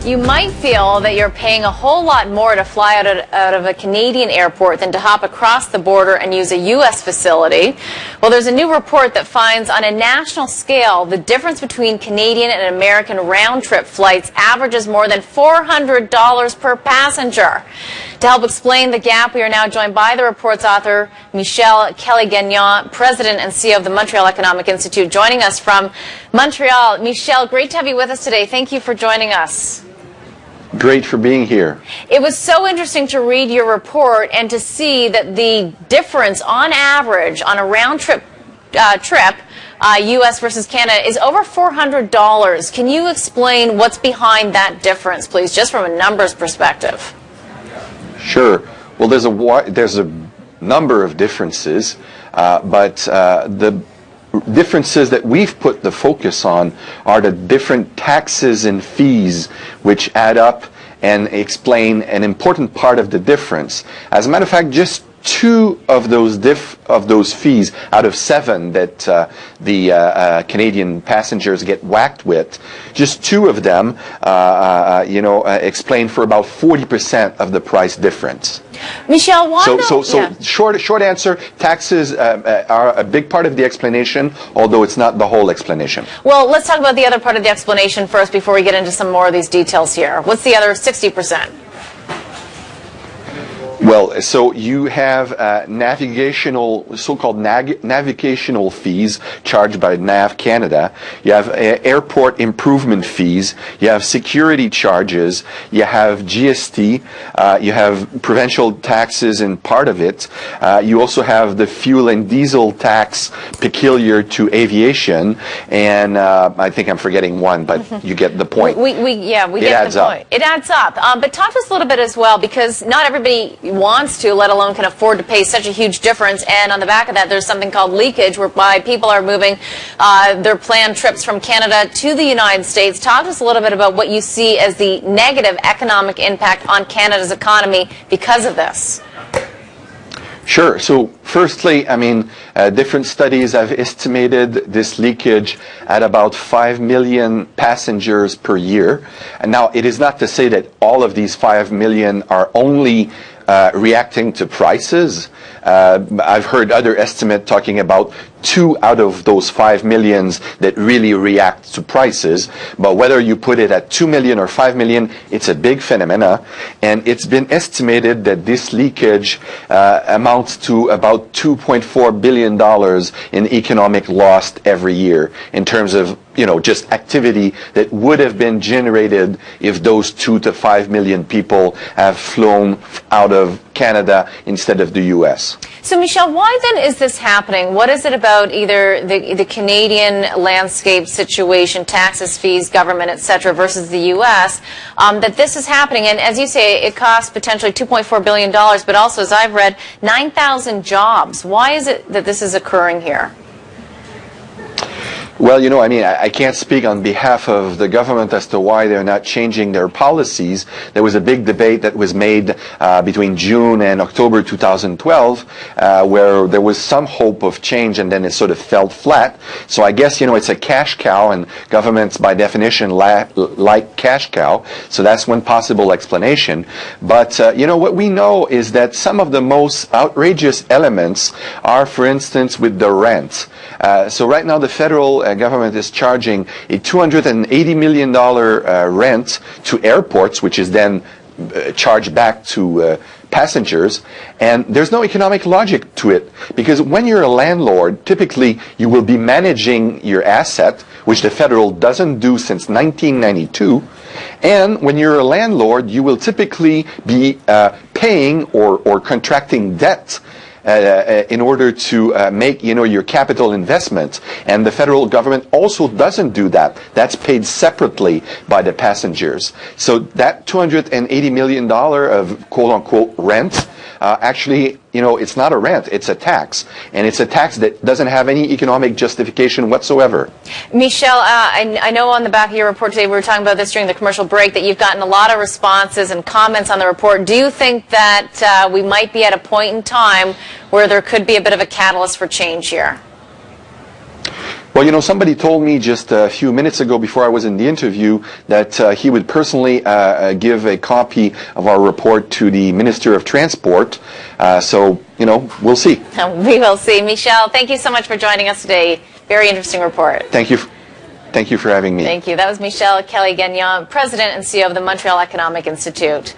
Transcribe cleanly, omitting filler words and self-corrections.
You might feel that you're paying a whole lot more to fly out of a Canadian airport than to hop across the border and use a U.S. facility. Well, there's a new report that finds on a national scale the difference between Canadian and American round-trip flights averages more than $400 per passenger. To help explain the gap, we are now joined by the report's author, Michel Kelly-Gagnon, President and CEO of the Montreal Economic Institute, joining us from Montreal. Michel, great to have you with us today. Thank you for joining us. Great for being here. It was so interesting to read your report and to see that the difference on average on a round-trip U.S. versus Canada is over $400. Can you explain what's behind that difference, please, just from a numbers perspective? Sure. Well, there's a number of differences, but the differences that we've put the focus on are the different taxes and fees which add up and explain an important part of the difference. As a matter of fact, just two of those fees out of 7 that the Canadian passengers get whacked with, just 2 of them, explain for about 40% of the price difference. Michel, why short answer, taxes are a big part of the explanation, although it's not the whole explanation. Well, let's talk about the other part of the explanation first before we get into some more of these details here. What's the other 60%? Well, so you have so-called navigational fees charged by NAV Canada. You have airport improvement fees. You have security charges. You have GST. You have provincial taxes in part of it. You also have the fuel and diesel tax peculiar to aviation. And I think I'm forgetting one, but you get the point. We get the point. It adds up. But talk to us a little bit as well, because not everybody wants to, let alone can afford to pay such a huge difference. And on the back of that, there's something called leakage, whereby people are moving their planned trips from Canada to the United States. Talk to us a little bit about what you see as the negative economic impact on Canada's economy because of this. Sure. So firstly, I mean, different studies have estimated this leakage at about 5 million passengers per year. And now, it is not to say that all of these 5 million are only reacting to prices. I've heard other estimates talking about 2 out of those 5 millions that really react to prices. But whether you put it at 2 million or 5 million, it's a big phenomena. And it's been estimated that this leakage amounts to about $2.4 billion in economic loss every year in terms of, just activity that would have been generated if those 2 to 5 million people have flown out of Canada instead of the U.S. So, Michel, why then is this happening? What is it about either the Canadian landscape situation, taxes, fees, government, etc., versus the U.S., that this is happening? And as you say, it costs potentially $2.4 billion, but also, as I've read, 9,000 jobs. Why is it that this is occurring here? Well, I can't speak on behalf of the government as to why they're not changing their policies. There was a big debate that was made between June and October 2012 where there was some hope of change, and then it sort of fell flat. So I guess, it's a cash cow, and governments by definition like cash cow. So that's one possible explanation. But, what we know is that some of the most outrageous elements are, for instance, with the rent. So right now the federal government is charging a $280 million rent to airports, which is then charged back to passengers, and there's no economic logic to it, because when you're a landlord, typically you will be managing your asset, which the federal doesn't do since 1992, and when you're a landlord, you will typically be paying or contracting debt in order to make your capital investment, and the federal government also doesn't do that. That's paid separately by the passengers. So that $280 million of quote-unquote rent actually, it's not a rent, it's a tax. And it's a tax that doesn't have any economic justification whatsoever. Michel, I know on the back of your report today, we were talking about this during the commercial break, that you've gotten a lot of responses and comments on the report. Do you think that we might be at a point in time where there could be a bit of a catalyst for change here? Well, you know, somebody told me just a few minutes ago before I was in the interview that he would personally give a copy of our report to the Minister of Transport. So, you know, we'll see. We will see. Michel, thank you so much for joining us today. Very interesting report. Thank you. Thank you for having me. Thank you. That was Michel Kelly-Gagnon, President and CEO of the Montreal Economic Institute.